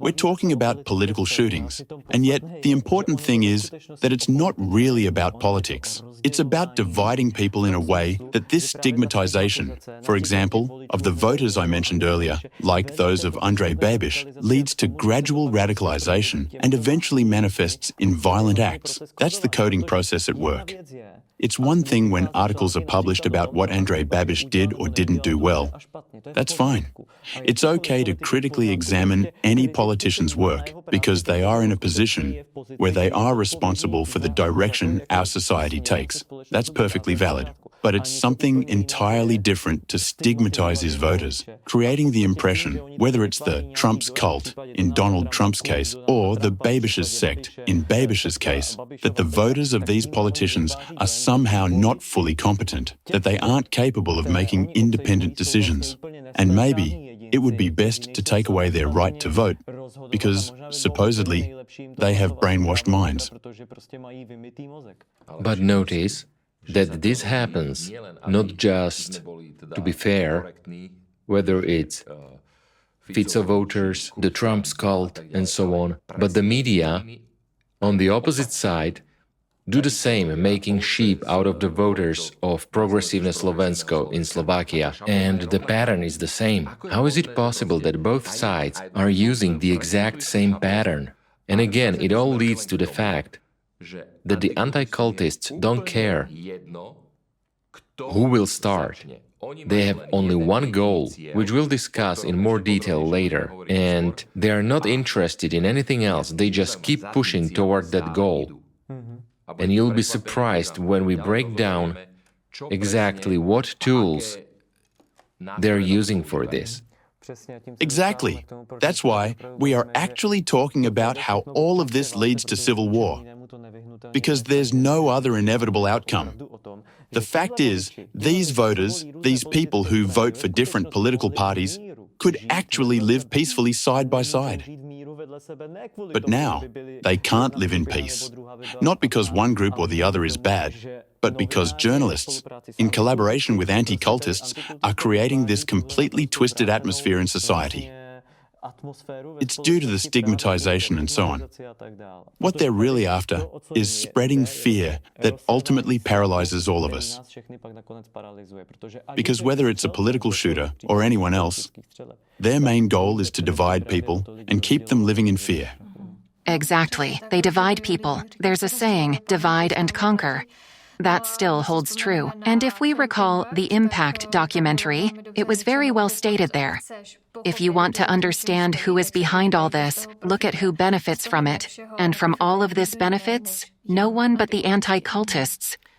We're talking about political shootings, and yet the important thing is that it's not really about politics. It's about dividing people in a way that this stigmatization, for example, of the voters I mentioned earlier, like those of Andrej Babiš, leads to gradual radicalization and eventually manifests in violent acts. That's the coding process at work. It's one thing when articles are published about what Andrej Babiš did or didn't do well. That's fine. It's okay to critically examine any politician's work because they are in a position where they are responsible for the direction our society takes. That's perfectly valid. But it's something entirely different to stigmatize his voters, creating the impression, whether it's the Trump's cult in Donald Trump's case or the Babiš's sect in Babiš's case, that the voters of these politicians are somehow not fully competent, that they aren't capable of making independent decisions. And maybe it would be best to take away their right to vote because, supposedly, they have brainwashed minds. But notice that this happens not just, to be fair, whether it's Fico voters, the Trump's cult, and so on, but the media, on the opposite side, do the same, making sheep out of the voters of Progressivne Slovensko in Slovakia, and the pattern is the same. How is it possible that both sides are using the exact same pattern? And again, it all leads to the fact that the anti-cultists don't care who will start. They have only one goal, which we'll discuss in more detail later, and they are not interested in anything else, they just keep pushing toward that goal. And you'll be surprised when we break down exactly what tools they're using for this. Exactly. That's why we are actually talking about how all of this leads to civil war. Because there's no other inevitable outcome. The fact is, these voters, these people who vote for different political parties, could actually live peacefully side by side. But now, they can't live in peace. Not because one group or the other is bad, but because journalists, in collaboration with anti-cultists, are creating this completely twisted atmosphere in society. It's due to the stigmatization and so on. What they're really after is spreading fear that ultimately paralyzes all of us. Because whether it's a political shooter or anyone else, their main goal is to divide people and keep them living in fear. Exactly. They divide people. There's a saying, divide and conquer. That still holds true. And if we recall the Impact documentary, it was very well stated there. If you want to understand who is behind all this, look at who benefits from it. And from all of this benefits, no one but the anti-cultists.